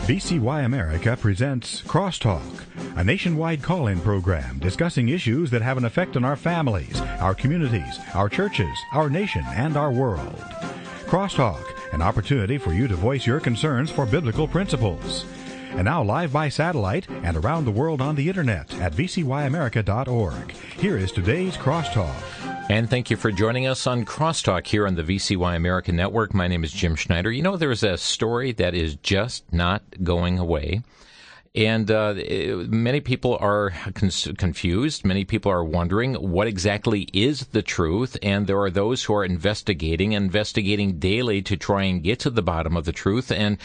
VCY America presents Crosstalk, a nationwide call-in program discussing issues that have an effect on our families, our communities, our churches, our nation, and our world. Crosstalk, an opportunity for you to voice your concerns for biblical principles. And now live by satellite and around the world on the internet at vcyamerica.org. Here is today's Crosstalk. And thank you for joining us on Crosstalk here on the VCY America Network. My name is Jim Schneider. You know, there's a story that is just not going away. And many people are confused. Many people are wondering what exactly is the truth. And there are those who are investigating daily to try and get to the bottom of the truth and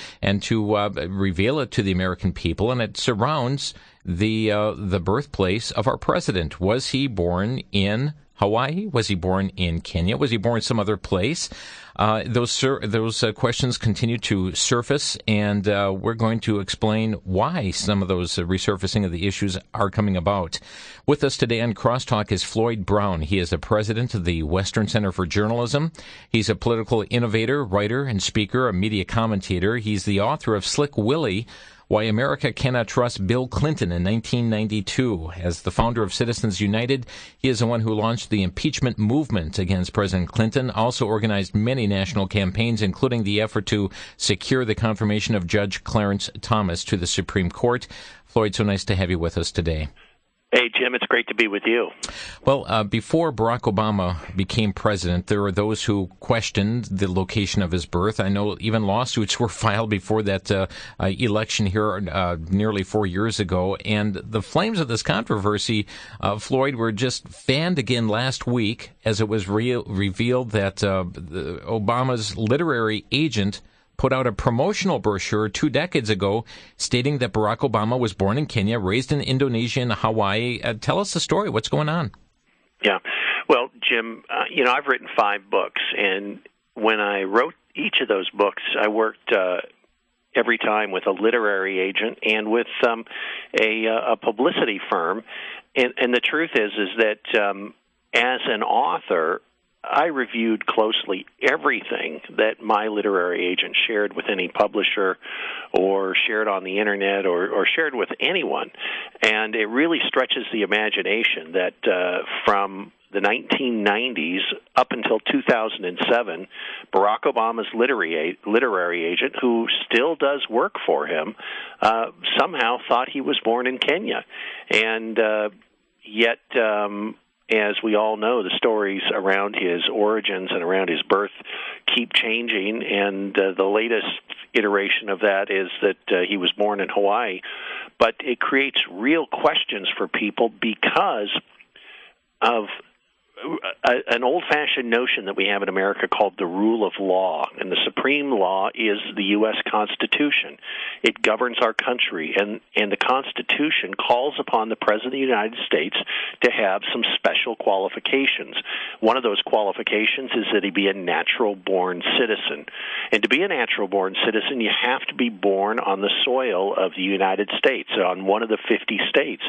to reveal it to the American people. And it surrounds the birthplace of our president. Was he born in Hawaii? Was he born in Kenya? Was he born some other place? Those questions continue to surface, and we're going to explain why some of those resurfacing of the issues are coming about. With us today on Crosstalk is Floyd Brown. He is the president of the Western Center for Journalism. He's a political innovator, writer, and speaker, a media commentator. He's the author of Slick Willie, Why America Cannot Trust Bill Clinton in 1992. As the founder of Citizens United, he is the one who launched the impeachment movement against President Clinton, also organized many national campaigns, including the effort to secure the confirmation of Judge Clarence Thomas to the Supreme Court. Floyd, so nice to have you with us today. Hey, Jim, it's great to be with you. Well, before Barack Obama became president, there were those who questioned the location of his birth. I know even lawsuits were filed before that election here nearly 4 years ago. And the flames of this controversy, Floyd, were just fanned again last week as it was revealed that Obama's literary agent put out a promotional brochure 2 decades ago stating that Barack Obama was born in Kenya, raised in Indonesia and Hawaii. Tell us the story. What's going on? Yeah. Well, Jim, I've written 5 books, and when I wrote each of those books, I worked every time with a literary agent and with a publicity firm. And the truth is that as an author, I reviewed closely everything that my literary agent shared with any publisher or shared on the Internet or shared with anyone. And it really stretches the imagination that from the 1990s up until 2007, Barack Obama's literary agent, who still does work for him, somehow thought he was born in Kenya. And yet as we all know, the stories around his origins and around his birth keep changing, and the latest iteration of that is that he was born in Hawaii. But it creates real questions for people because of an old-fashioned notion that we have in America called the rule of law, and the supreme law is the U.S. Constitution. It governs our country, and the Constitution calls upon the President of the United States to have some special qualifications. One of those qualifications is that he be a natural-born citizen. And to be a natural-born citizen, you have to be born on the soil of the United States, on one of the 50 states.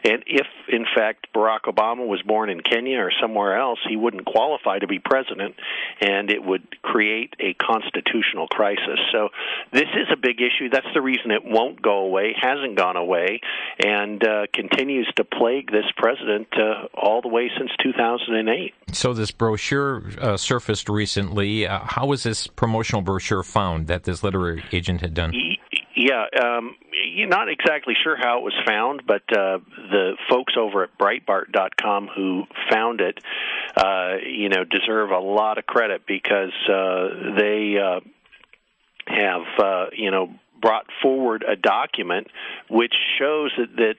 And if, in fact, Barack Obama was born in Kenya or somewhere else, he wouldn't qualify to be president, and it would create a constitutional crisis. So this is a big issue. That's the reason it won't go away, hasn't gone away, and continues to plague this president all the way since 2008. So this brochure surfaced recently. How was this promotional brochure found that this literary agent had done? Yeah, you're not exactly sure how it was found, but the folks over at Breitbart.com who found it, deserve a lot of credit because they have, brought forward a document which shows that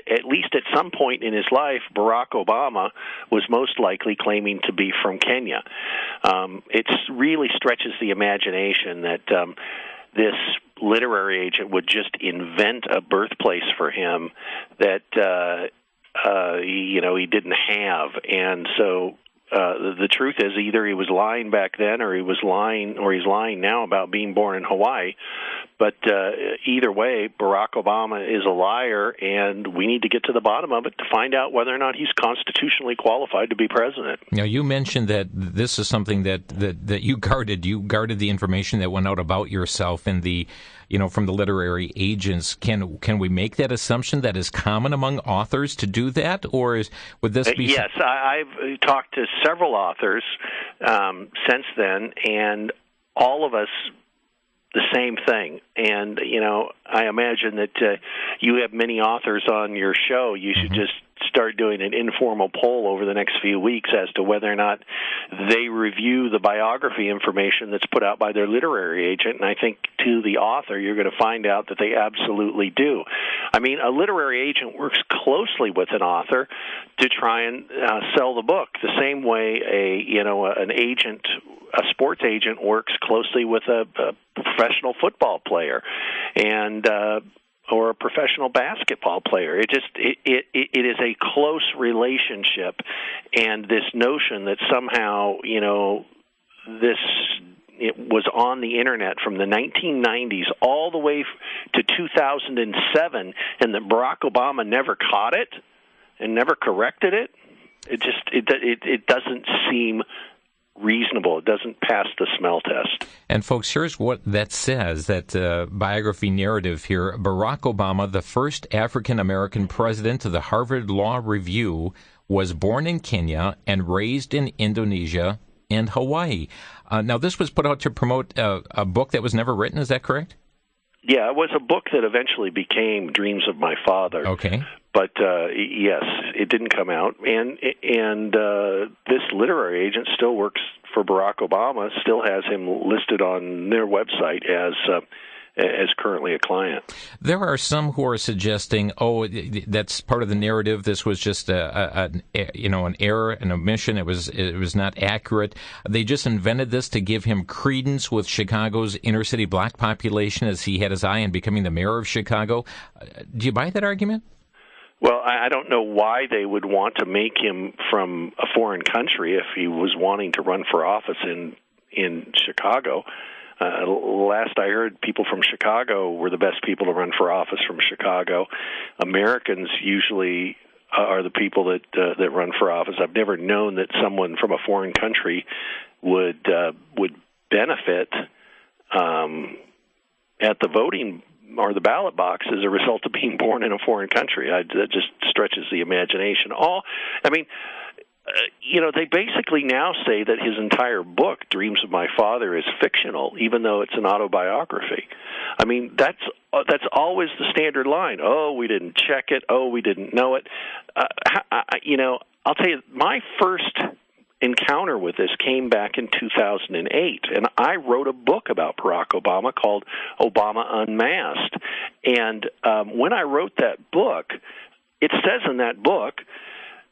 at least at some point in his life, Barack Obama was most likely claiming to be from Kenya. It really stretches the imagination that this literary agent would just invent a birthplace for him that he didn't have, and so the truth is either he was lying back then, or he's lying now about being born in Hawaii. But either way, Barack Obama is a liar, and we need to get to the bottom of it to find out whether or not he's constitutionally qualified to be president. Now, you mentioned that this is something that you guarded. You guarded the information that went out about yourself in the, from the literary agents. Can we make that assumption that is common among authors to do that, or would this be? Yes, I've talked to several authors since then, and all of us the same thing. And, I imagine that you have many authors on your show. You should just start doing an informal poll over the next few weeks as to whether or not they review the biography information that's put out by their literary agent. And I think to the author, you're going to find out that they absolutely do. I mean, a literary agent works closely with an author to try and sell the book, the same way a sports agent works closely with a professional football player and or a professional basketball player. It is a close relationship, and this notion that somehow it was on the internet from the 1990s all the way to 2007, and that Barack Obama never caught it and never corrected it. It doesn't seem reasonable. It doesn't pass the smell test. And folks, here's what that says, that biography narrative here. Barack Obama, the first African-American president of the Harvard Law Review, was born in Kenya and raised in Indonesia and Hawaii. Now, this was put out to promote a book that was never written. Is that correct? Yeah, it was a book that eventually became Dreams of My Father. Okay. But yes, it didn't come out, and this literary agent still works for Barack Obama, still has him listed on their website as currently a client. There are some who are suggesting, that's part of the narrative. This was just an error, an omission. It was not accurate. They just invented this to give him credence with Chicago's inner city black population, as he had his eye on becoming the mayor of Chicago. Do you buy that argument? Well, I don't know why they would want to make him from a foreign country if he was wanting to run for office in Chicago. Last I heard, people from Chicago were the best people to run for office from Chicago. Americans usually are the people that run for office. I've never known that someone from a foreign country would benefit at the voting or the ballot box as a result of being born in a foreign country. That just stretches the imagination. They basically now say that his entire book, Dreams of My Father, is fictional, even though it's an autobiography. I mean, that's always the standard line. Oh, we didn't check it. Oh, we didn't know it. I'll tell you, my first encounter with this came back in 2008, and I wrote a book about Barack Obama called Obama Unmasked. And when I wrote that book, it says in that book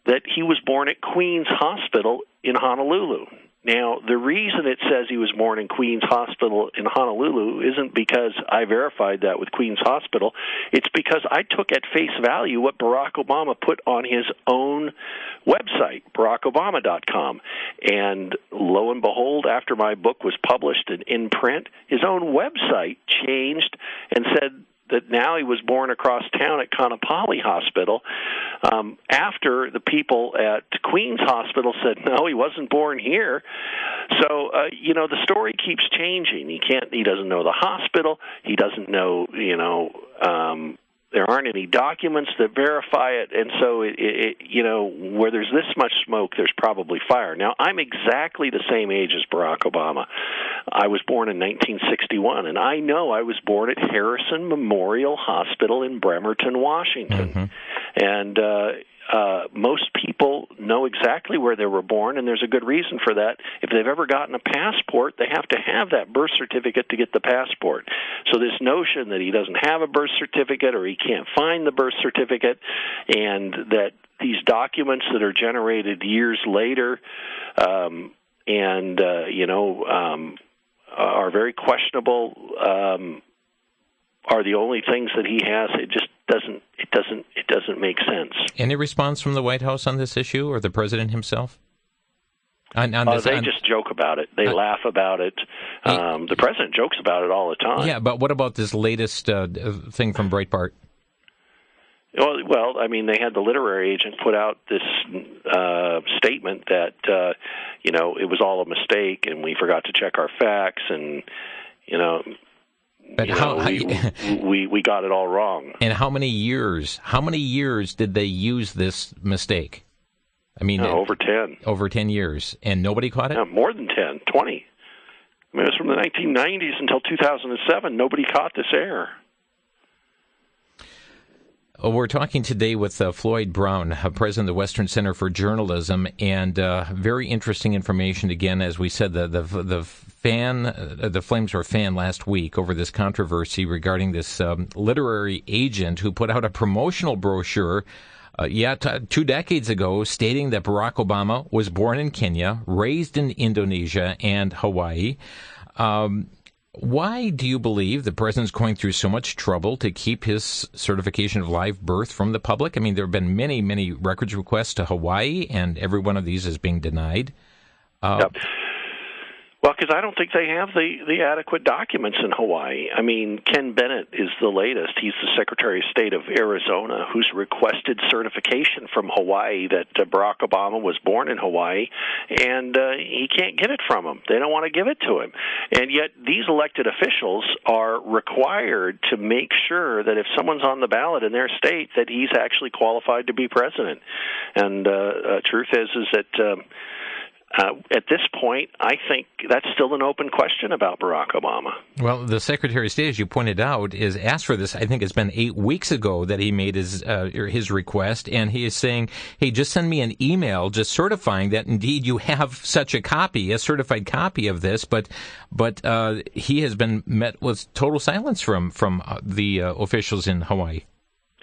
that he was born at Queens Hospital in Honolulu. Now, the reason it says he was born in Queens Hospital in Honolulu isn't because I verified that with Queens Hospital. It's because I took at face value what Barack Obama put on his own website, BarackObama.com. And lo and behold, after my book was published and in print, his own website changed and said that now he was born across town at Kaanapali Hospital, after the people at Queens Hospital said, no, he wasn't born here. So, the story keeps changing. He doesn't know the hospital. He doesn't know, there aren't any documents that verify it. And so, where there's this much smoke, there's probably fire. Now, I'm exactly the same age as Barack Obama. I was born in 1961, and I know I was born at Harrison Memorial Hospital in Bremerton, Washington. And most people know exactly where they were born, and there's a good reason for that. If they've ever gotten a passport, they have to have that birth certificate to get the passport. So this notion that he doesn't have a birth certificate or he can't find the birth certificate, and that these documents that are generated years later are very questionable are the only things that he has. It just doesn't make sense. Any response from the White House on this issue, or the president himself? They just joke about it. They laugh about it. The president jokes about it all the time. Yeah, but what about this latest thing from Breitbart? Well, I mean, they had the literary agent put out this statement that it was all a mistake, and we forgot to check our facts, and But we got it all wrong. And how many years? How many years did they use this mistake? I mean, over 10. Over 10 years, and nobody caught it? Yeah, more than 10, 20. I mean, it was from the 1990s until 2007. Nobody caught this error. We're talking today with Floyd Brown, president of the Western Center for Journalism, and very interesting information. Again, as we said, the Flames were fanned last week over this controversy regarding this literary agent who put out a promotional brochure 2 decades ago stating that Barack Obama was born in Kenya, raised in Indonesia and Hawaii. Why do you believe the president's going through so much trouble to keep his certification of live birth from the public? I mean, there have been many, many records requests to Hawaii, and every one of these is being denied. Yep. Well, because I don't think they have the adequate documents in Hawaii. I mean, Ken Bennett is the latest. He's the Secretary of State of Arizona who's requested certification from Hawaii that Barack Obama was born in Hawaii, and he can't get it from him. They don't want to give it to him. And yet these elected officials are required to make sure that if someone's on the ballot in their state, that he's actually qualified to be president. And truth is that at this point, I think that's still an open question about Barack Obama. Well, the Secretary of State, as you pointed out, is asked for this. I think it's been 8 weeks ago that he made his request, and he is saying, hey, just send me an email just certifying that indeed you have such a copy, a certified copy of this, but he has been met with total silence from the officials in Hawaii.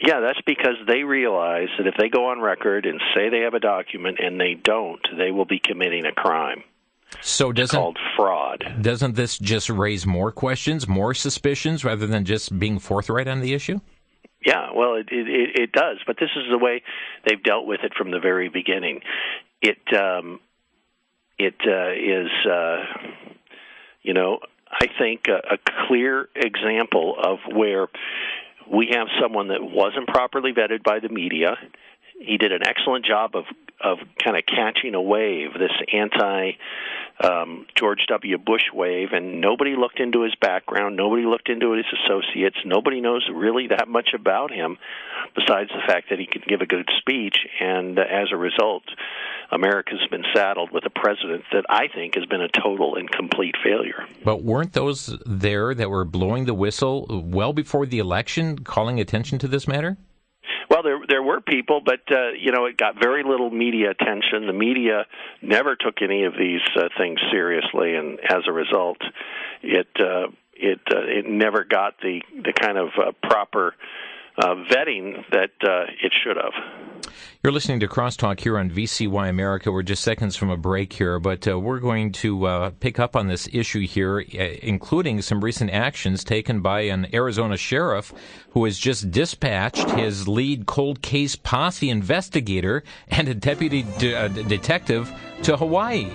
Yeah, that's because they realize that if they go on record and say they have a document and they don't, they will be committing a crime. So it's called fraud. Doesn't this just raise more questions, more suspicions, rather than just being forthright on the issue? Yeah, well, it does, but this is the way they've dealt with it from the very beginning. It is, I think a clear example of where we have someone that wasn't properly vetted by the media. He did an excellent job of kind of catching a wave, this anti-George W. Bush wave, and nobody looked into his background, nobody looked into his associates, nobody knows really that much about him besides the fact that he could give a good speech, and as a result, America's been saddled with a president that I think has been a total and complete failure. But weren't those there that were blowing the whistle well before the election, calling attention to this matter? Well, there were people, but it got very little media attention. The media never took any of these things seriously, and as a result, it never got the kind of proper vetting that it should have. You're listening to Crosstalk here on VCY America. We're just seconds from a break here, but we're going to pick up on this issue here, including some recent actions taken by an Arizona sheriff who has just dispatched his lead cold case posse investigator and a deputy detective to Hawaii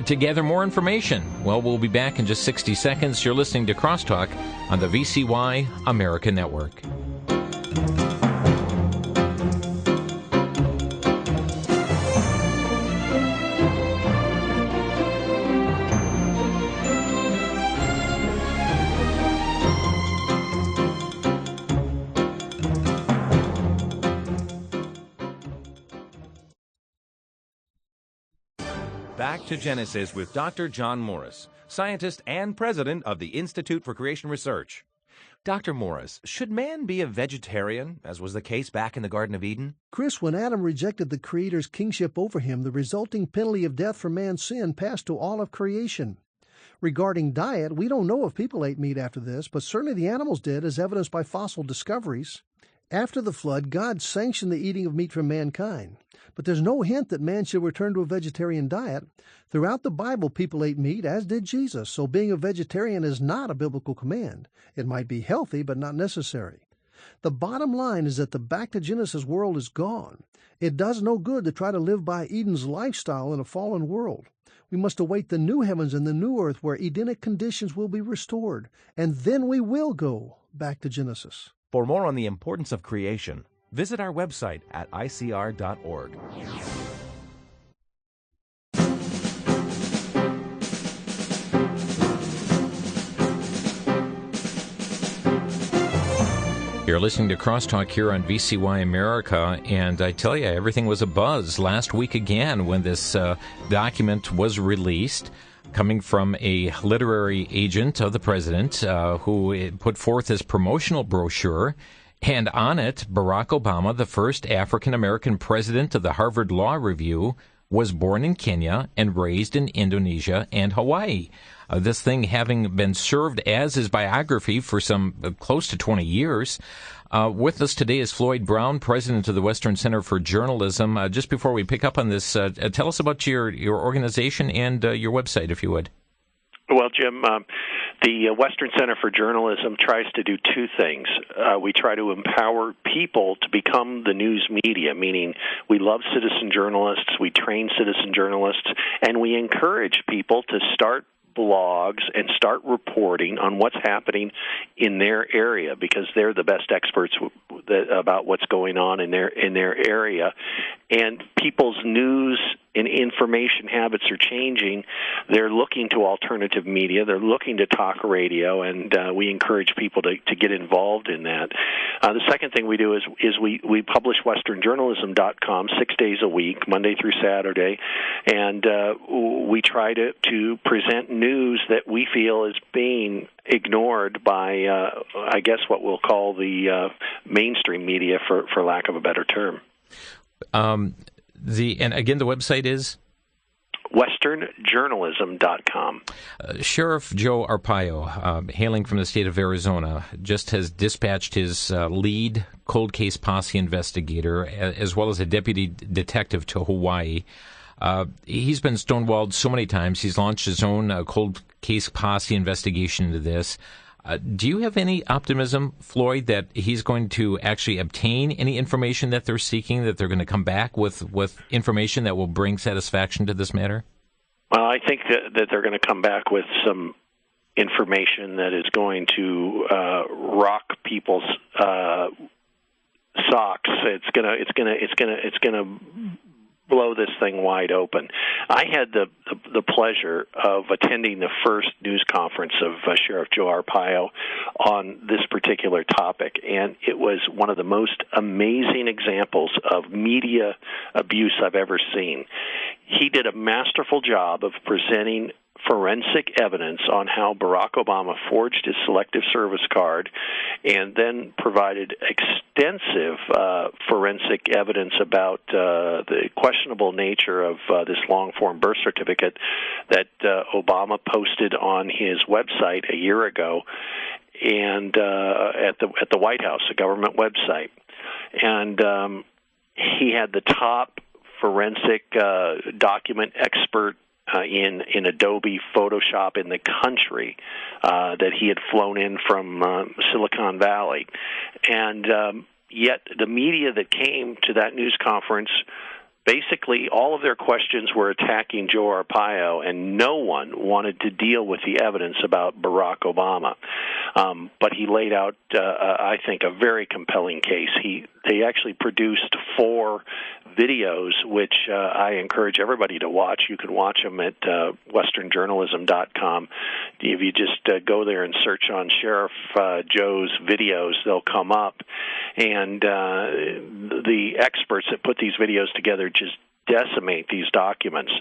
to gather more information. Well, we'll be back in just 60 seconds. You're listening to Crosstalk on the VCY America Network. Back to Genesis with Dr. John Morris, scientist and president of the Institute for Creation Research. Dr. Morris, should man be a vegetarian, as was the case back in the Garden of Eden? Chris, when Adam rejected the Creator's kingship over him, the resulting penalty of death for man's sin passed to all of creation. Regarding diet, we don't know if people ate meat after this, but certainly the animals did, as evidenced by fossil discoveries. After the flood, God sanctioned the eating of meat for mankind. But there's no hint that man should return to a vegetarian diet. Throughout the Bible, people ate meat, as did Jesus, so being a vegetarian is not a biblical command. It might be healthy, but not necessary. The bottom line is that the back to Genesis world is gone. It does no good to try to live by Eden's lifestyle in a fallen world. We must await the new heavens and the new earth where Edenic conditions will be restored, and then we will go back to Genesis. For more on the importance of creation, visit our website at icr.org. You're listening to Crosstalk here on VCY America, and I tell you, everything was a buzz last week again when this document was released, coming from a literary agent of the president who put forth this promotional brochure, and on it, Barack Obama, the first African-American president of the Harvard Law Review, was born in Kenya and raised in Indonesia and Hawaii. This thing having been served as his biography for some close to 20 years. With us today is Floyd Brown, president of the Western Center for Journalism. Just before we pick up on this, tell us about your organization and your website, if you would. Well, Jim, the Western Center for Journalism tries to do two things. We try to empower people to become the news media, meaning we love citizen journalists, we train citizen journalists, and we encourage people to start blogs and start reporting on what's happening in their area, because they're the best experts about what's going on in their area. And people's news and information habits are changing. They're looking to alternative media. They're looking to talk radio, and we encourage people to get involved in that. The second thing we do is we publish westernjournalism.com 6 days a week, Monday through Saturday, and we try to present news that we feel is being ignored by, I guess, what we'll call the mainstream media, for lack of a better term. And again, the website is? westernjournalism.com. Sheriff Joe Arpaio, hailing from the state of Arizona, just has dispatched his lead cold case posse investigator, as well as a deputy detective, to Hawaii. He's been stonewalled so many times. He's launched his own cold case posse investigation into this. Do you have any optimism, Floyd, that he's going to actually obtain any information that they're seeking, that they're going to come back with information that will bring satisfaction to this matter? Well, I think that they're going to come back with some information that is going to rock people's socks. It's going to blow this thing wide open. I had the pleasure of attending the first news conference of Sheriff Joe Arpaio on this particular topic, and it was one of the most amazing examples of media abuse I've ever seen. He did a masterful job of presenting forensic evidence on how Barack Obama forged his Selective Service card, and then provided extensive forensic evidence about the questionable nature of this long-form birth certificate that Obama posted on his website a year ago, and at the White House, a government website. And he had the top forensic document expert in Adobe Photoshop in the country that he had flown in from Silicon Valley. And yet the media that came to that news conference, basically all of their questions were attacking Joe Arpaio, and no one wanted to deal with the evidence about Barack Obama. But he laid out, I think, a very compelling case. They actually produced 4 videos, which I encourage everybody to watch. You can watch them at westernjournalism.com. If you just go there and search on Sheriff Joe's videos, they'll come up. And the experts that put these videos together just decimate these documents.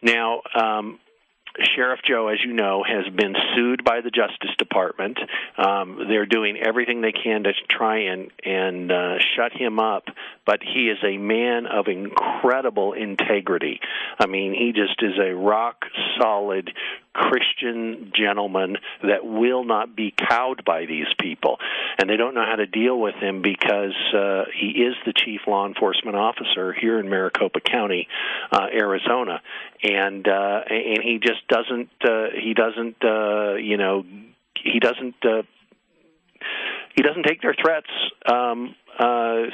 Now, Sheriff Joe, as you know, has been sued by the Justice Department. They're doing everything they can to try and shut him up, but he is a man of incredible integrity. I mean, he just is a rock-solid Christian gentleman that will not be cowed by these people. And they don't know how to deal with him because he is the chief law enforcement officer here in Maricopa County, Arizona. And he just doesn't take their threats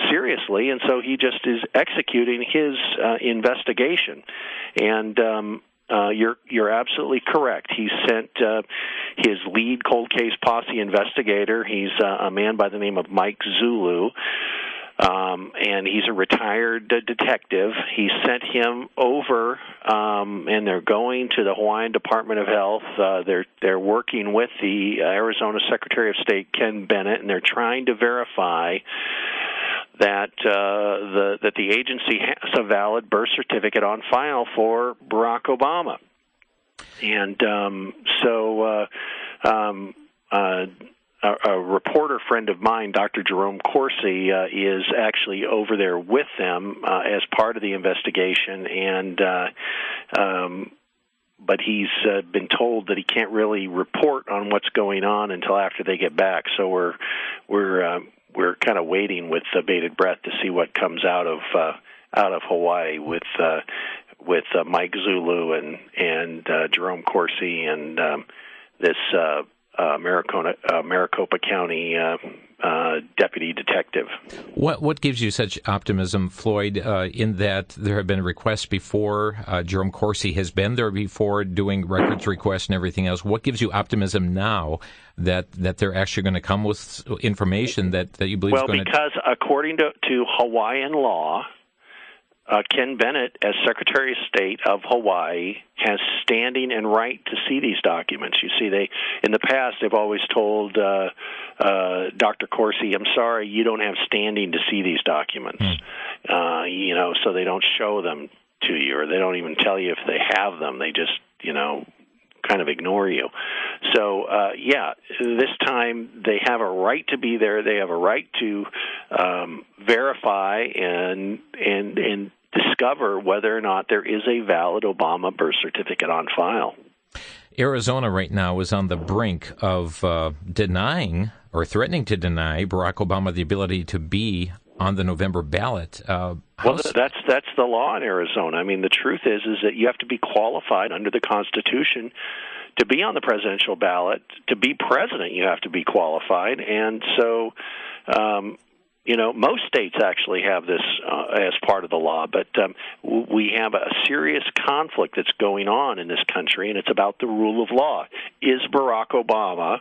seriously, and so he just is executing his investigation. And You're absolutely correct. He sent his lead cold case posse investigator. He's a man by the name of Mike Zulu, and he's a retired detective. He sent him over, and they're going to the Hawaiian Department of Health. They're working with the Arizona Secretary of State, Ken Bennett, and they're trying to verify that the agency has a valid birth certificate on file for Barack Obama. And a reporter friend of mine, Dr. Jerome Corsi, is actually over there with them as part of the investigation, and but he's been told that he can't really report on what's going on until after they get back. So we're kind of waiting with bated breath to see what comes out of Hawaii with Mike Zulu and Jerome Corsi and this Maricopa County deputy detective. What gives you such optimism, Floyd, in that there have been requests before? Jerome Corsi has been there before doing records requests and everything else. What gives you optimism now that they're actually going to come with information that you believe is going to... Well, because according to Hawaiian law, Ken Bennett, as Secretary of State of Hawaii, has standing and right to see these documents. You see, in the past, they've always told Dr. Corsi, I'm sorry, you don't have standing to see these documents. So they don't show them to you, or they don't even tell you if they have them. They just, kind of ignore you. So, this time they have a right to be there. They have a right to verify and discover whether or not there is a valid Obama birth certificate on file. Arizona right now is on the brink of denying or threatening to deny Barack Obama the ability to be on the November ballot. Well, that's the law in Arizona. I mean, the truth is that you have to be qualified under the Constitution to be on the presidential ballot. To be president, you have to be qualified. And so, most states actually have this as part of the law, but we have a serious conflict that's going on in this country, and it's about the rule of law. Is Barack Obama,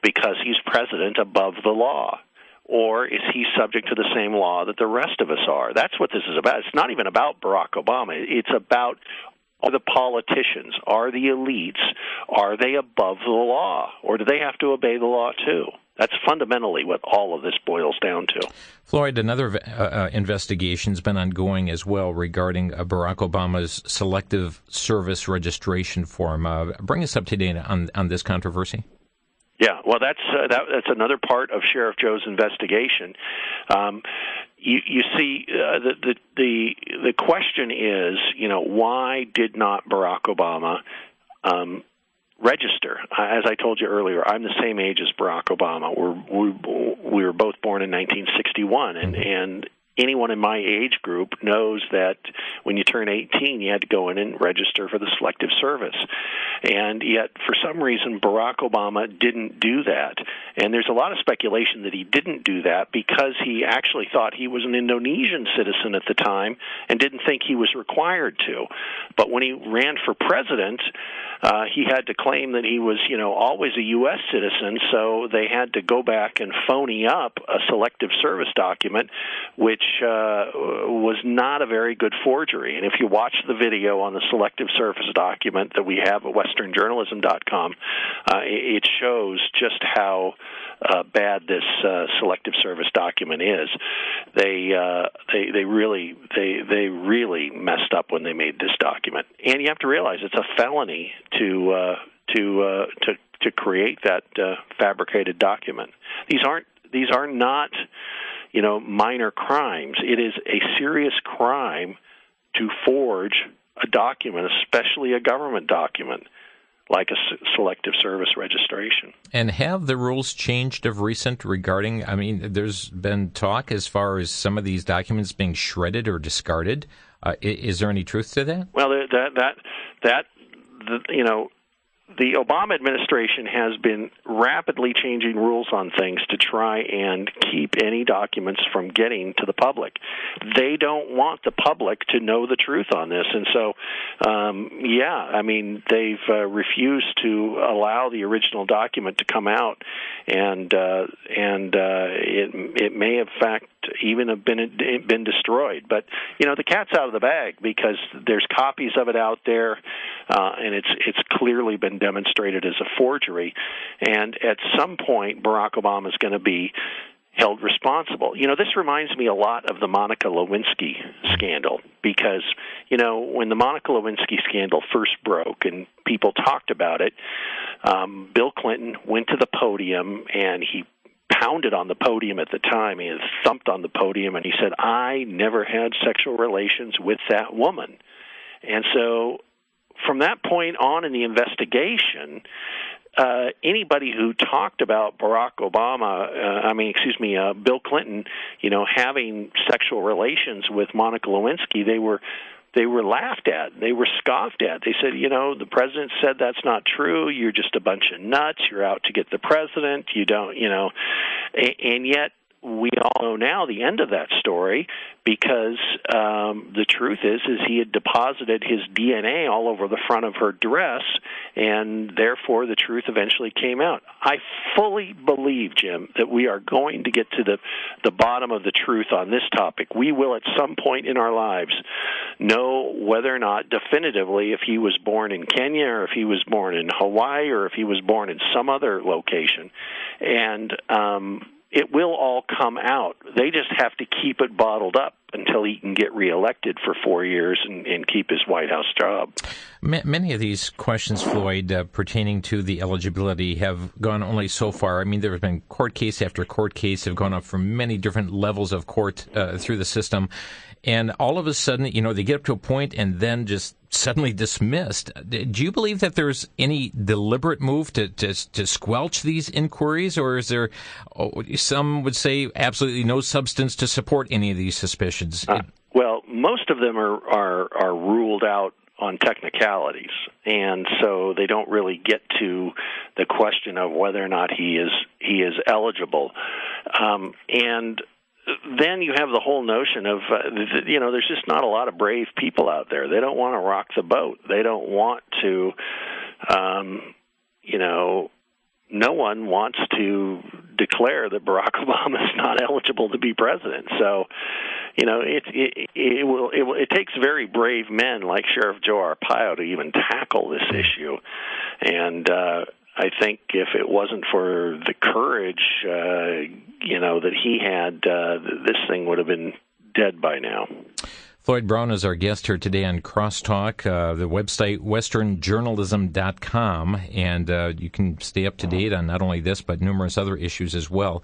because he's president, above the law? Or is he subject to the same law that the rest of us are? That's what this is about. It's not even about Barack Obama. It's about the politicians. Are the elites, are they above the law? Or do they have to obey the law too? That's fundamentally what all of this boils down to. Floyd, another investigation's been ongoing as well regarding Barack Obama's Selective Service Registration Form. Bring us up to date on this controversy. Yeah, well, that's another part of Sheriff Joe's investigation. You see, the question is, why did not Barack Obama register? As I told you earlier, I'm the same age as Barack Obama. We were both born in 1961, and anyone in my age group knows that when you turn 18, you had to go in and register for the Selective Service. And yet, for some reason, Barack Obama didn't do that. And there's a lot of speculation that he didn't do that because he actually thought he was an Indonesian citizen at the time and didn't think he was required to. But when he ran for president, he had to claim that he was, always a U.S. citizen, so they had to go back and phony up a Selective Service document, which was not a very good forgery. And if you watch the video on the Selective Service document that we have at westernjournalism.com, it shows just how bad this Selective Service document is. They really messed up when they made this document. And you have to realize it's a felony to create that fabricated document. These are not minor crimes. It is a serious crime to forge a document, especially a government document, like a Selective Service registration. And have the rules changed of recent regarding, there's been talk as far as some of these documents being shredded or discarded. the Obama administration has been rapidly changing rules on things to try and keep any documents from getting to the public. They don't want the public to know the truth on this, and so, they've refused to allow the original document to come out, and it may, in fact, even have been destroyed. But the cat's out of the bag because there's copies of it out there, and it's clearly been demonstrated as a forgery. And at some point, Barack Obama is going to be held responsible. This reminds me a lot of the Monica Lewinsky scandal because, when the Monica Lewinsky scandal first broke and people talked about it, Bill Clinton went to the podium and he pounded on the podium at the time. He thumped on the podium and he said, "I never had sexual relations with that woman." And so from that point on in the investigation, anybody who talked about Bill Clinton, having sexual relations with Monica Lewinsky, they were laughed at. They were scoffed at. They said, the president said that's not true. You're just a bunch of nuts. You're out to get the president. You don't, and yet we all know now the end of that story because the truth is he had deposited his DNA all over the front of her dress, and therefore the truth eventually came out. I fully believe, Jim, that we are going to get to the bottom of the truth on this topic. We will at some point in our lives know whether or not definitively if he was born in Kenya or if he was born in Hawaii or if he was born in some other location. And it will all come out. They just have to keep it bottled up until he can get reelected for 4 years and keep his White House job. Many of these questions, Floyd, pertaining to the eligibility have gone only so far. I mean, there have been court case after court case have gone up from many different levels of court through the system. And all of a sudden, they get up to a point and then just suddenly dismissed. Do you believe that there's any deliberate move to squelch these inquiries, or is there, some would say, absolutely no substance to support any of these suspicions? Well, most of them are ruled out on technicalities, and so they don't really get to the question of whether or not he is eligible. And then you have the whole notion of, there's just not a lot of brave people out there. They don't want to rock the boat. They don't want to, no one wants to declare that Barack Obama is not eligible to be president. So, it takes very brave men like Sheriff Joe Arpaio to even tackle this issue. And I think if it wasn't for the courage, that he had, this thing would have been dead by now. Floyd Brown is our guest here today on Crosstalk, the website westernjournalism.com, and you can stay up to date on not only this but numerous other issues as well.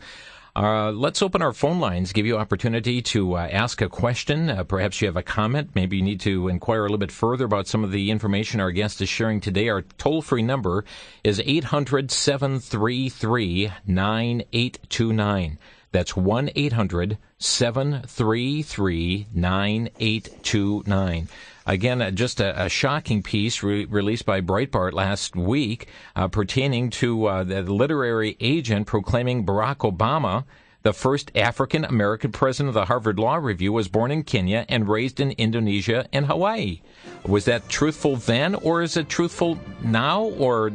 Let's open our phone lines, give you opportunity to ask a question. Perhaps you have a comment. Maybe you need to inquire a little bit further about some of the information our guest is sharing today. Our toll-free number is 800-733-9829. That's 1-800-733-9829. Again, just a shocking piece released by Breitbart last week pertaining to the literary agent proclaiming Barack Obama, the first African-American president of the Harvard Law Review, was born in Kenya and raised in Indonesia and Hawaii. Was that truthful then, or is it truthful now, or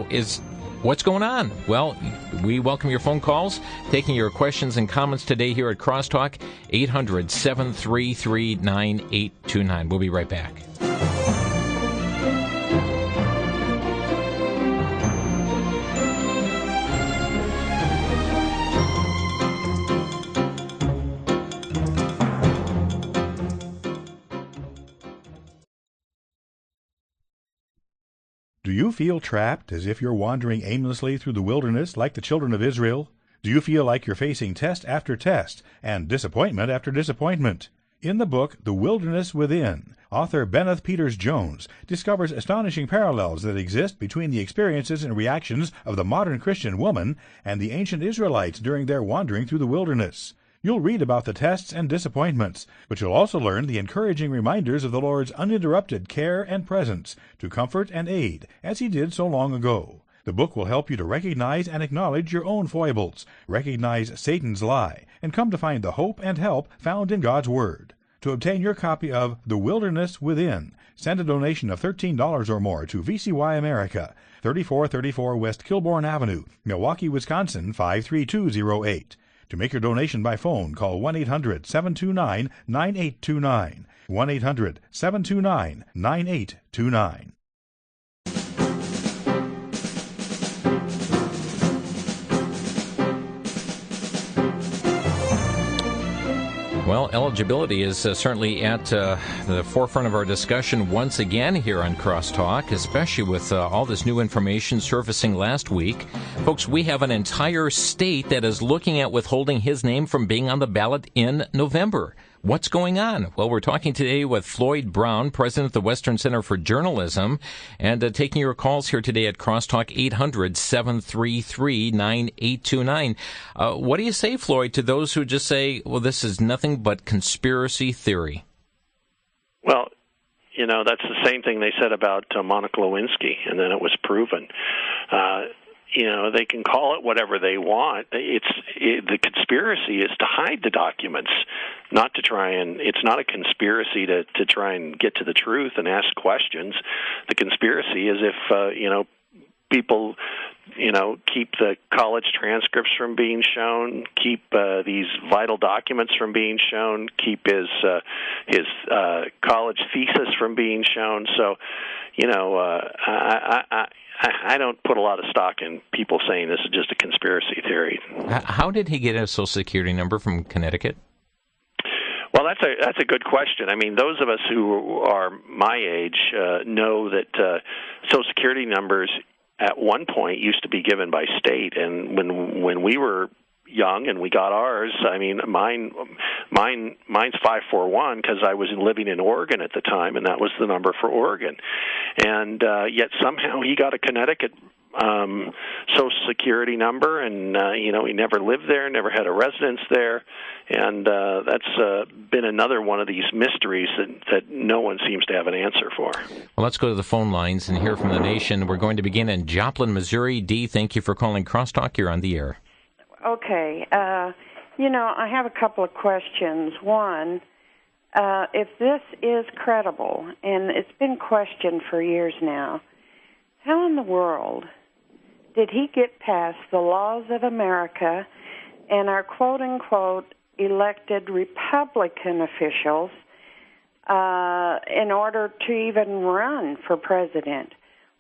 is... What's going on? Well, we welcome your phone calls, taking your questions and comments today here at Crosstalk, 800-733-9829. We'll be right back. Do you feel trapped, as if you're wandering aimlessly through the wilderness like the children of Israel? Do you feel like you're facing test after test and disappointment after disappointment? In the book The Wilderness Within, author Benneth Peters Jones discovers astonishing parallels that exist between the experiences and reactions of the modern Christian woman and the ancient Israelites during their wandering through the wilderness. You'll read about the tests and disappointments, but you'll also learn the encouraging reminders of the Lord's uninterrupted care and presence to comfort and aid, as He did so long ago. The book will help you to recognize and acknowledge your own foibles, recognize Satan's lie, and come to find the hope and help found in God's Word. To obtain your copy of The Wilderness Within, send a donation of $13 or more to VCY America, 3434 West Kilbourne Avenue, Milwaukee, Wisconsin, 53208. To make your donation by phone, call 1-800-729-9829, 1-800-729-9829. Well, eligibility is certainly at the forefront of our discussion once again here on Crosstalk, especially with all this new information surfacing last week. Folks, we have an entire state that is looking at withholding his name from being on the ballot in November. What's going on? Well, we're talking today with Floyd Brown, president of the Western Center for Journalism, and taking your calls here today at Crosstalk 800-733-9829. What do you say, Floyd, to those who just say, well, this is nothing but conspiracy theory? Well, that's the same thing they said about Monica Lewinsky, and then it was proven. They can call it whatever they want. The conspiracy is to hide the documents, not to try and. It's not a conspiracy to try and get to the truth and ask questions. The conspiracy is if people keep the college transcripts from being shown, keep these vital documents from being shown, keep his college thesis from being shown. So, I don't put a lot of stock in people saying this is just a conspiracy theory. How did he get a Social Security number from Connecticut? Well, that's a good question. I mean, those of us who are my age know that Social Security numbers at one point used to be given by state, and when we were young and we got ours, I mean, mine's 541 because I was living in Oregon at the time, and that was the number for Oregon. And yet somehow he got a Connecticut Social Security number, and he never lived there, never had a residence there, and that's been another one of these mysteries that no one seems to have an answer for. Well, let's go to the phone lines and hear from the nation. We're going to begin in Joplin, Missouri. Dee, thank you for calling Crosstalk. You're on the air. Okay. I have a couple of questions. One, if this is credible, and it's been questioned for years now, how in the world did he get past the laws of America and our quote-unquote elected Republican officials in order to even run for president?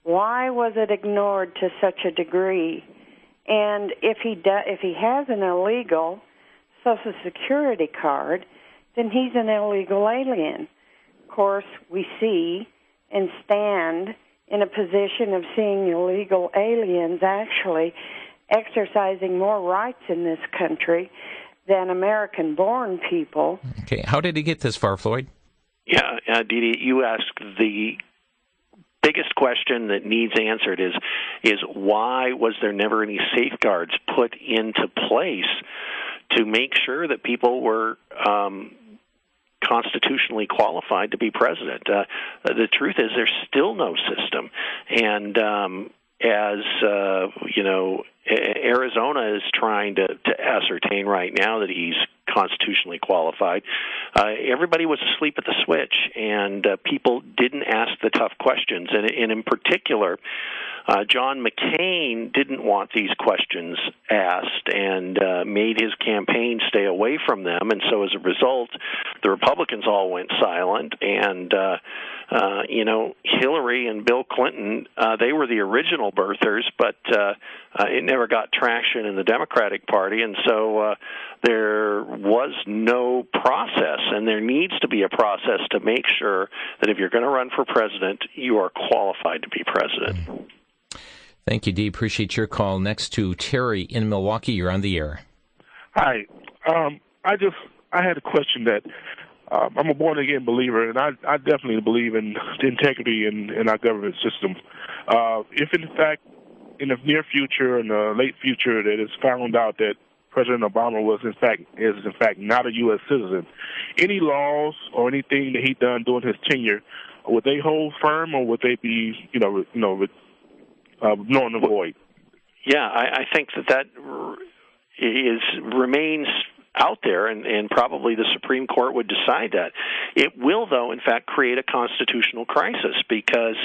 Why was it ignored to such a degree? And if he has an illegal Social Security card, then he's an illegal alien. Of course, we see and stand in a position of seeing illegal aliens actually exercising more rights in this country than American-born people. Okay, how did he get this far, Floyd? Yeah, Dee, you asked the biggest question that needs answered is why was there never any safeguards put into place to make sure that people were constitutionally qualified to be president? The truth is there's still no system, and Arizona is trying to ascertain right now that he's constitutionally qualified. Everybody was asleep at the switch, and people didn't ask the tough questions. And in particular, John McCain didn't want these questions asked and made his campaign stay away from them. And so as a result, the Republicans all went silent. And, Hillary and Bill Clinton, they were the original birthers, but it never got traction in the Democratic Party. And so there was no process, and there needs to be a process to make sure that if you're going to run for president, you are qualified to be president. Thank you, Dee. Appreciate your call. Next to Terry in Milwaukee. You're on the air. Hi. I had a question that I'm a born-again believer, and I definitely believe in the integrity in our government system. If, in fact, in the near future and the late future that it's found out that President Obama is in fact not a U.S. citizen. Any laws or anything that he done during his tenure, would they hold firm, or would they be null and void? Yeah, I think that remains out there, and probably the Supreme Court would decide that. It will, though, in fact, create a constitutional crisis because,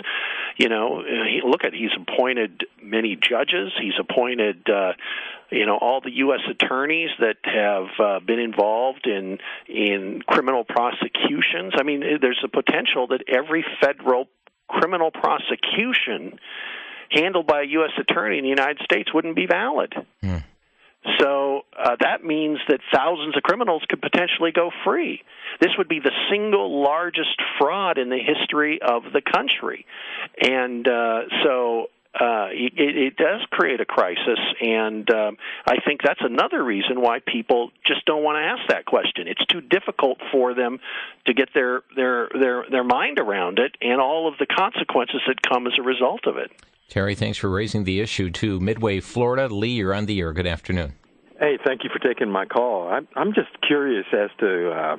he's appointed many judges. He's appointed, all the U.S. attorneys that have been involved in criminal prosecutions. I mean, there's a potential that every federal criminal prosecution handled by a U.S. attorney in the United States wouldn't be valid. Mm. So that means that thousands of criminals could potentially go free. This would be the single largest fraud in the history of the country. And it does create a crisis, and I think that's another reason why people just don't want to ask that question. It's too difficult for them to get their mind around it and all of the consequences that come as a result of it. Terry, thanks for raising the issue to Midway, Florida. Lee, you're on the air. Good afternoon. Hey, thank you for taking my call. I'm just curious as to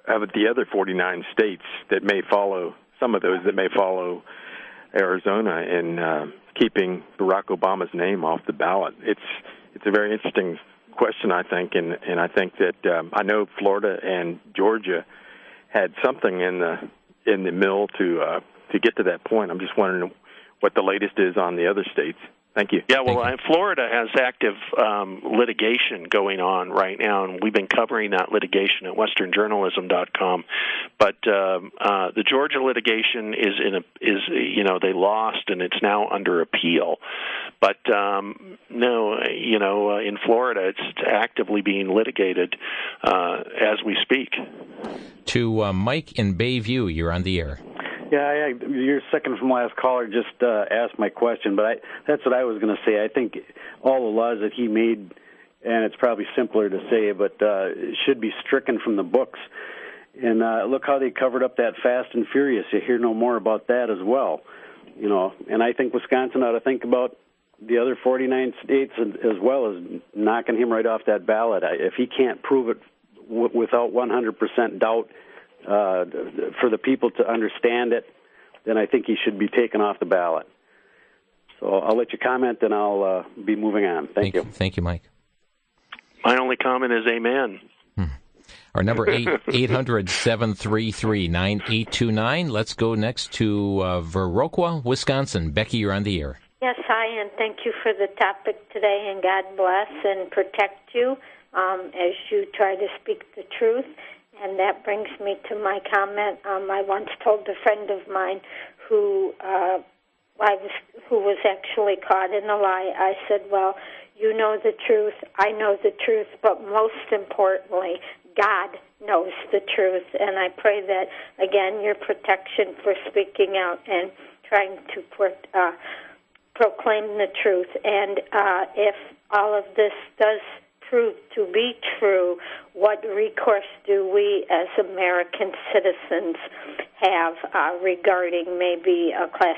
the other 49 states that may follow, some of those that may follow Arizona in keeping Barack Obama's name off the ballot. It's a very interesting question, I think, and I think that I know Florida and Georgia had something in the mill to get to that point. I'm just wondering what the latest is on the other states. Thank you. Yeah, well, Florida has active litigation going on right now, and we've been covering that litigation at westernjournalism.com. But the Georgia litigation they lost, and it's now under appeal. But in Florida, it's actively being litigated as we speak. To Mike in Bayview, you're on the air. Yeah, your second from last caller just asked my question, but that's what I was going to say. I think all the laws that he made, and it's probably simpler to say, but should be stricken from the books. And look how they covered up that Fast and Furious. You hear no more about that as well. And I think Wisconsin ought to think about the other 49 states as well as knocking him right off that ballot. If he can't prove it without 100% doubt, for the people to understand it, then I think he should be taken off the ballot. So I'll let you comment, and I'll be moving on. Thank you. Thank you, Mike. My only comment is amen. Our number 800-733-9829. Let's go next to Viroqua, Wisconsin. Becky, you're on the air. Yes, hi, and thank you for the topic today, and God bless and protect you as you try to speak the truth. And that brings me to my comment. I once told a friend of mine who was actually caught in a lie. I said, well, you know the truth, I know the truth, but most importantly, God knows the truth. And I pray that, again, your protection for speaking out and trying to proclaim the truth. And if all of this does prove to be true, what recourse do we as American citizens have regarding maybe a class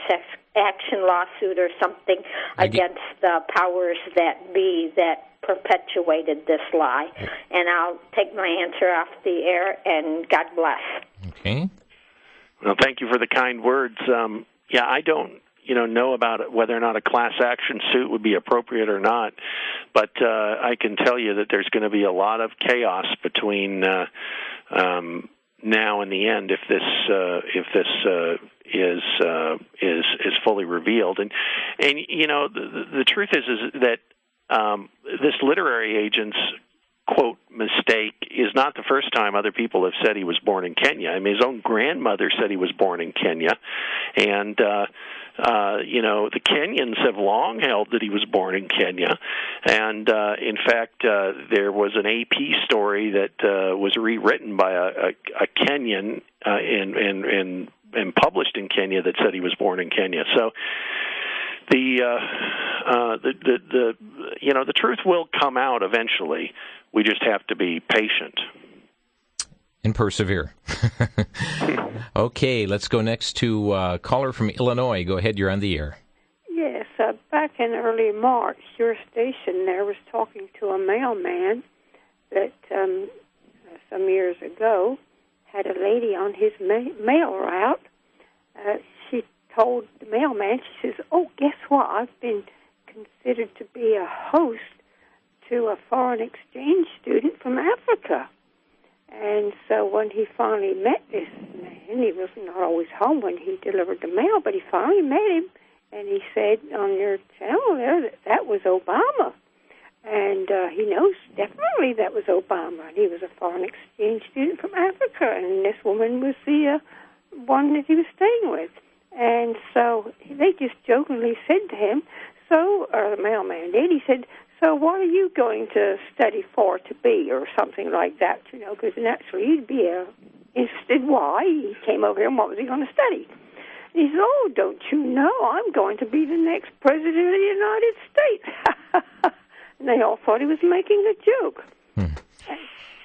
action lawsuit or something against the powers that be that perpetuated this lie? And I'll take my answer off the air, and God bless. Okay. Well, thank you for the kind words. I don't know about whether or not a class action suit would be appropriate or not, but I can tell you that there's going to be a lot of chaos between now and the end if this is fully revealed. And the truth is that this literary agent's quote mistake is not the first time other people have said he was born in Kenya. I mean, his own grandmother said he was born in Kenya, and the Kenyans have long held that he was born in Kenya. And in fact, there was an AP story that was rewritten by a Kenyan and published in Kenya that said he was born in Kenya. So the truth will come out eventually. We just have to be patient. And persevere. Okay, let's go next to caller from Illinois. Go ahead, you're on the air. Yes, back in early March, your station there was talking to a mailman that some years ago had a lady on his mail route. She told the mailman, she says, "Oh, guess what? I've been considered to be a host to a foreign exchange student from Africa." And so when he finally met this man, he was not always home when he delivered the mail, but he finally met him, and he said on your channel there that was Obama. And he knows definitely that was Obama. And he was a foreign exchange student from Africa, and this woman was the one that he was staying with. And so they just jokingly said to him, the mailman did, he said, "So what are you going to study for to be," or something like that, because naturally he'd be interested why he came over here and what was he going to study. And he said, "Oh, don't you know, I'm going to be the next president of the United States." And they all thought he was making a joke.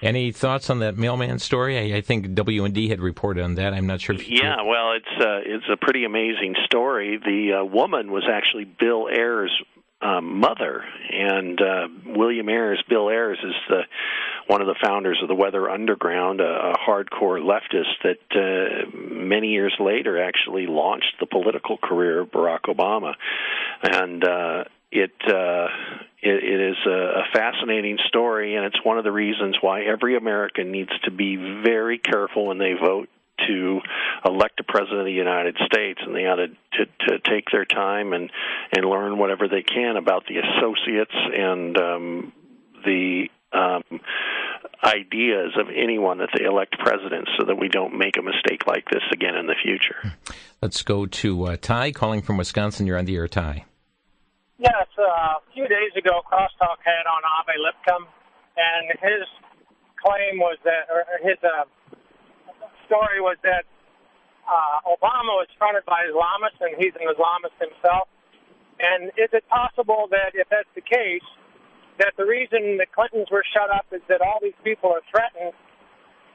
Any thoughts on that mailman story? I think WND had reported on that. I'm not sure if Yeah, well, it's a pretty amazing story. The woman was actually Bill Ayers' mother, and William Ayers, Bill Ayers, is one of the founders of the Weather Underground, a hardcore leftist that many years later actually launched the political career of Barack Obama. And it is a fascinating story, and it's one of the reasons why every American needs to be very careful when they vote to elect a president of the United States, and they ought to take their time and learn whatever they can about the associates and the ideas of anyone that they elect president, so that we don't make a mistake like this again in the future. Let's go to Ty, calling from Wisconsin. You're on the air, Ty. Yes, a few days ago, Crosstalk had on Abe Lipcomb, and his claim was that, or his story was that Obama was fronted by Islamists, and he's an Islamist himself. And is it possible that, if that's the case, that the reason the Clintons were shut up is that all these people are threatened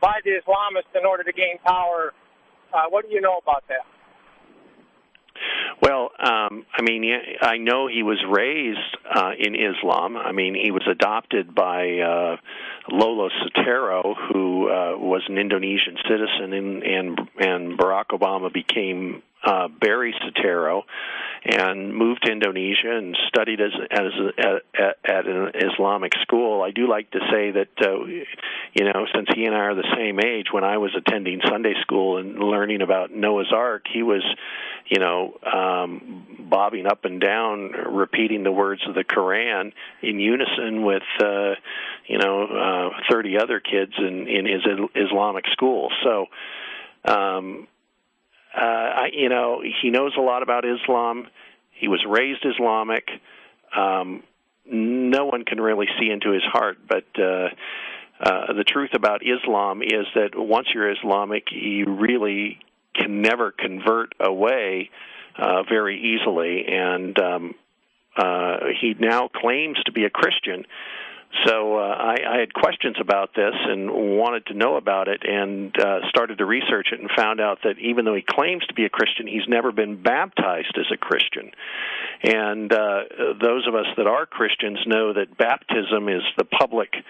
by the Islamists in order to gain power? What do you know about that? Well, I know he was raised in Islam. He was adopted by Lolo Sotero, who was an Indonesian citizen, and Barack Obama became Barry Sotero, and moved to Indonesia and studied at an Islamic school. I do like to say that, since he and I are the same age, when I was attending Sunday school and learning about Noah's Ark, he was, bobbing up and down, repeating the words of the Quran in unison with, 30 other kids in his Islamic school. So, he knows a lot about Islam. He was raised Islamic. No one can really see into his heart, but the truth about Islam is that once you're Islamic, you really can never convert away very easily, and he now claims to be a Christian. So I had questions about this and wanted to know about it, and started to research it and found out that even though he claims to be a Christian, he's never been baptized as a Christian. And those of us that are Christians know that baptism is the public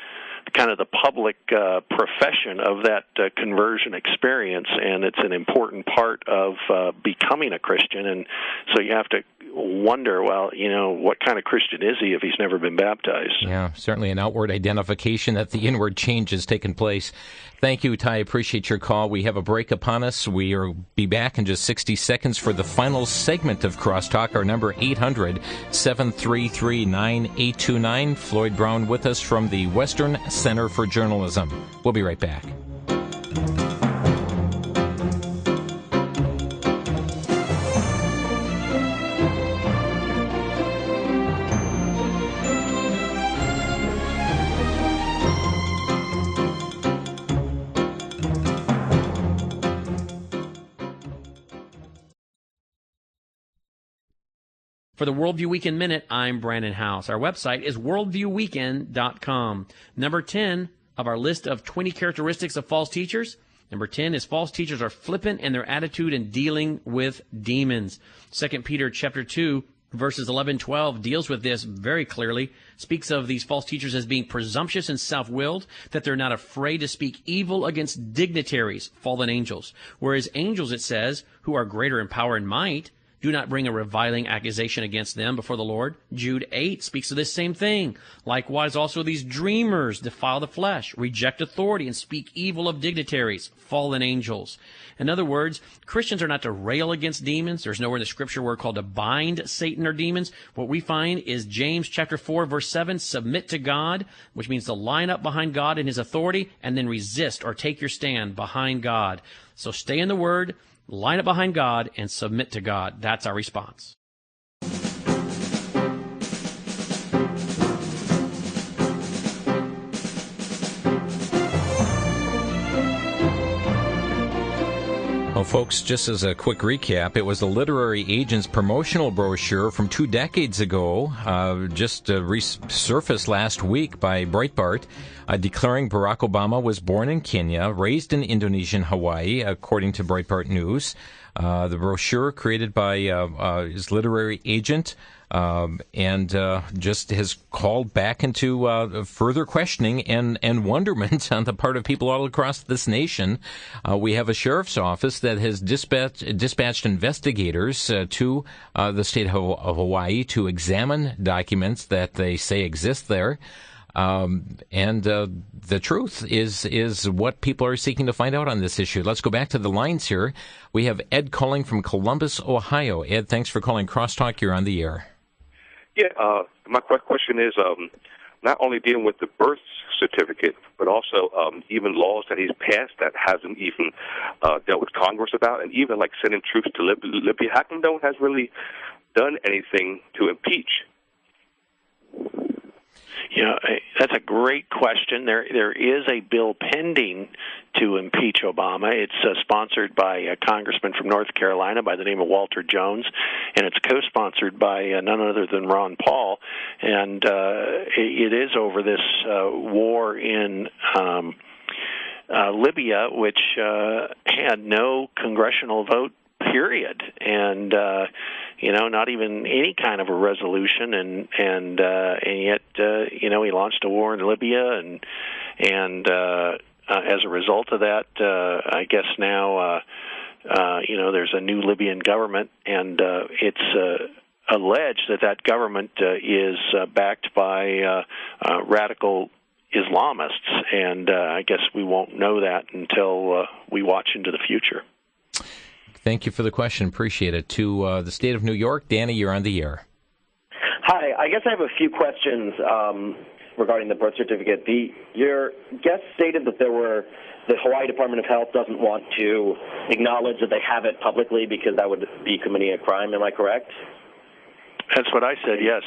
profession of that conversion experience, and it's an important part of becoming a Christian. And so you have to wonder, what kind of Christian is he if he's never been baptized? Yeah, certainly an outward identification that the inward change has taken place. Thank you, Ty. Appreciate your call. We have a break upon us. We'll be back in just 60 seconds for the final segment of Crosstalk. Our number 800-733-9829. Floyd Brown with us from the Western Center for Journalism. We'll be right back. For the Worldview Weekend Minute, I'm Brandon House. Our website is worldviewweekend.com. Number 10 of our list of 20 characteristics of false teachers. Number 10 is false teachers are flippant in their attitude in dealing with demons. 2 Peter chapter 2, Verses 11-12 deals with this very clearly, speaks of these false teachers as being presumptuous and self-willed, that they're not afraid to speak evil against dignitaries, fallen angels. Whereas angels, it says, who are greater in power and might, do not bring a reviling accusation against them before the Lord. Jude 8 speaks of this same thing. Likewise, also these dreamers defile the flesh, reject authority, and speak evil of dignitaries, fallen angels. In other words, Christians are not to rail against demons. There's nowhere in the Scripture where we're called to bind Satan or demons. What we find is James chapter 4, verse 7, submit to God, which means to line up behind God and His authority, and then resist or take your stand behind God. So stay in the Word, line up behind God, and submit to God. That's our response. Well, folks, just as a quick recap, it was the literary agent's promotional brochure from 2 decades ago, just resurfaced last week by Breitbart, declaring Barack Obama was born in Kenya, raised in Indonesia and Hawaii, according to Breitbart News. The brochure created by his literary agent and just has called back into further questioning and wonderment on the part of people all across this nation. We have a sheriff's office that has dispatched investigators to the state of Hawaii to examine documents that they say exist there. And the truth is what people are seeking to find out on this issue. Let's go back to the lines here. We have Ed calling from Columbus, Ohio. Ed, thanks for calling Crosstalk. You're on the air. Yeah, my question is not only dealing with the birth certificate, but also even laws that he's passed that hasn't even dealt with Congress about, and even like sending troops to Libya. How come no one has really done anything to impeach? You know, that's a great question. There is a bill pending to impeach Obama. It's sponsored by a congressman from North Carolina by the name of Walter Jones, and it's co-sponsored by none other than Ron Paul. And it is over this war in Libya, which had no congressional vote, period. And not even any kind of a resolution, and yet, he launched a war in Libya, and as a result of that, I guess now, there's a new Libyan government, and it's alleged that government is backed by radical Islamists, and I guess we won't know that until we watch into the future. Thank you for the question. Appreciate it. To the state of New York, Danny, you're on the air. Hi. I guess I have a few questions regarding the birth certificate. Your guest stated that the Hawaii Department of Health doesn't want to acknowledge that they have it publicly because that would be committing a crime. Am I correct? That's what I said, yes.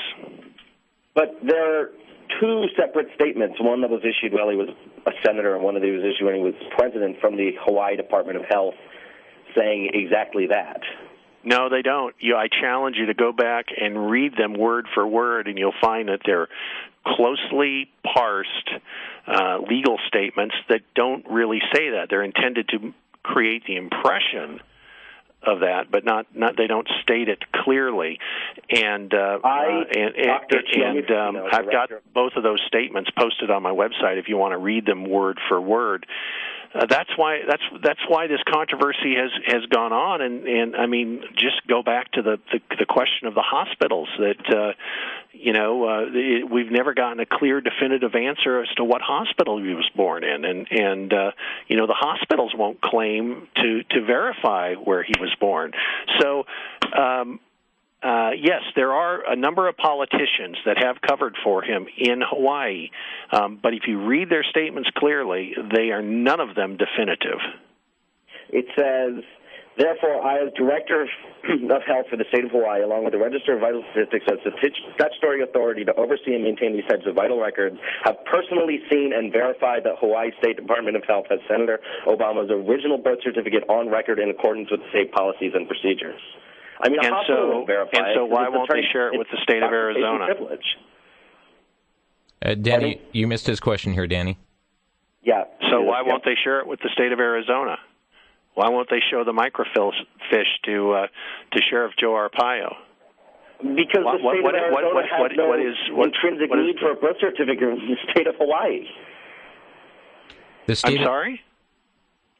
But there are two separate statements, one that was issued while he was a senator and one that he was issued when he was president, from the Hawaii Department of Health, saying exactly that. No, they don't. I challenge you to go back and read them word for word, and you'll find that they're closely parsed legal statements that don't really say that. They're intended to create the impression of that, but not they don't state it clearly. And I've got both of those statements posted on my website if you want to read them word for word. That's why this controversy has gone on, and I mean, just go back to the question of the hospitals that we've never gotten a clear, definitive answer as to what hospital he was born in, and the hospitals won't claim to verify where he was born. So. Yes, there are a number of politicians that have covered for him in Hawaii, but if you read their statements clearly, they are none of them definitive. It says, therefore, I, as Director of Health for the state of Hawaii, along with the Register of Vital Statistics as the statutory authority to oversee and maintain these types of vital records, have personally seen and verified that Hawaii State Department of Health has Senator Obama's original birth certificate on record in accordance with state policies and procedures. I mean, so why won't they share it with the state of Arizona? Danny, you missed his question here, Danny. Yeah. So why won't they share it with the state of Arizona? Why won't they show the microfiche to Sheriff Joe Arpaio? Because the state of Arizona has no intrinsic need for a birth certificate in the state of Hawaii. I'm sorry?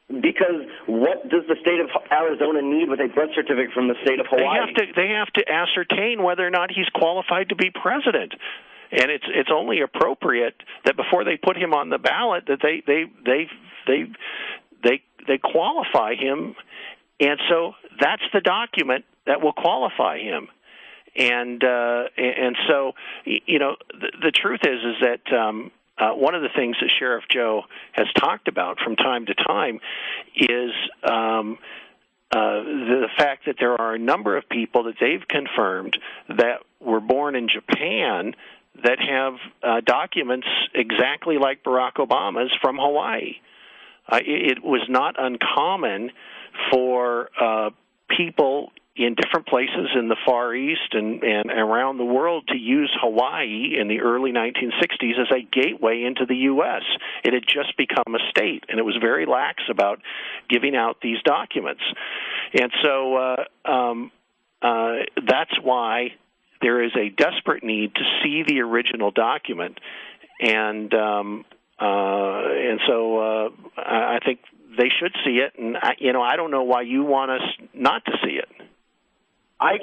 Because what does the state of Arizona need with a birth certificate from the state of Hawaii? They have to ascertain whether or not he's qualified to be president, and it's only appropriate that before they put him on the ballot that they qualify him, and so that's the document that will qualify him. And so the truth is that. One of the things that Sheriff Joe has talked about from time to time is the fact that there are a number of people that they've confirmed that were born in Japan that have documents exactly like Barack Obama's from Hawaii. It was not uncommon for people in different places in the Far East and around the world to use Hawaii in the early 1960s as a gateway into the U.S. It had just become a state, and it was very lax about giving out these documents. And so that's why there is a desperate need to see the original document. And so I think they should see it, and I don't know why you want us not to see it. I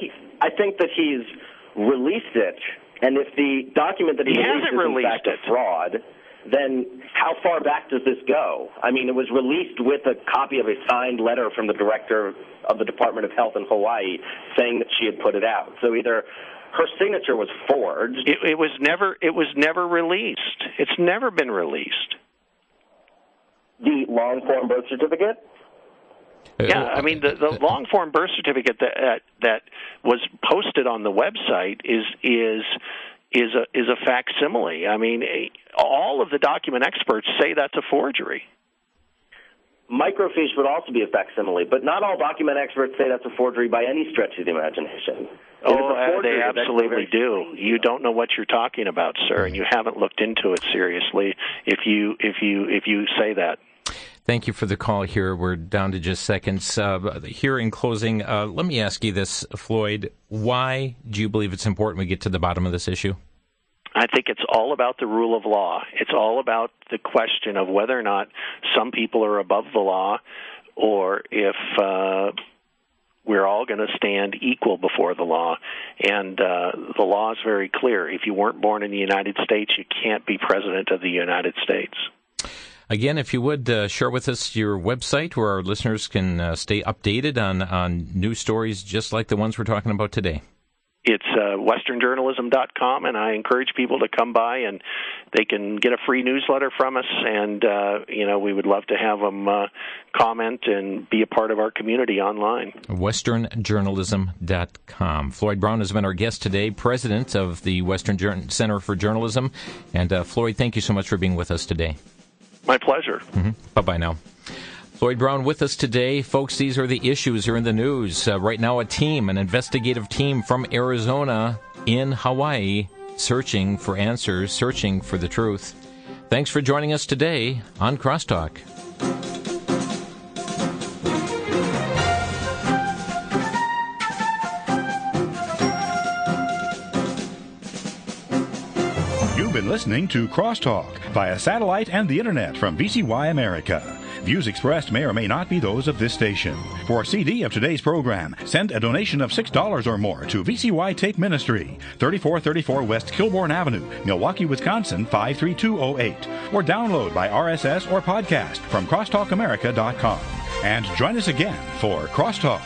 think that he's released it, and if the document that he released is in fact a fraud, then how far back does this go? I mean, it was released with a copy of a signed letter from the director of the Department of Health in Hawaii saying that she had put it out. So either her signature was forged. It was never released. It's never been released. The long-form birth certificate? Yeah, I mean the long-form birth certificate that was posted on the website is a facsimile. I mean, all of the document experts say that's a forgery. Microfiche would also be a facsimile, but not all document experts say that's a forgery by any stretch of the imagination. They absolutely do. You don't know what you're talking about, sir, and you haven't looked into it seriously if you say that. Thank you for the call here. We're down to just seconds. Here in closing, let me ask you this, Floyd. Why do you believe it's important we get to the bottom of this issue? I think it's all about the rule of law. It's all about the question of whether or not some people are above the law or if we're all going to stand equal before the law. And the law is very clear. If you weren't born in the United States, you can't be president of the United States. Again, if you would share with us your website where our listeners can stay updated on news stories just like the ones we're talking about today. It's westernjournalism.com, and I encourage people to come by and they can get a free newsletter from us, and we would love to have them comment and be a part of our community online. westernjournalism.com. Floyd Brown has been our guest today, president of the Western Center for Journalism. And Floyd, thank you so much for being with us today. My pleasure. Mm-hmm. Bye-bye now. Floyd Brown with us today. Folks, these are the issues here in the news. Right now, an investigative team from Arizona in Hawaii, searching for answers, searching for the truth. Thanks for joining us today on Crosstalk. You've been listening to Crosstalk via satellite and the internet from VCY America. Views expressed may or may not be those of this station. For a CD of today's program, send a donation of $6 or more to VCY Tape Ministry, 3434 West Kilbourne Avenue, Milwaukee, Wisconsin, 53208. Or download by RSS or podcast from crosstalkamerica.com. And join us again for Crosstalk.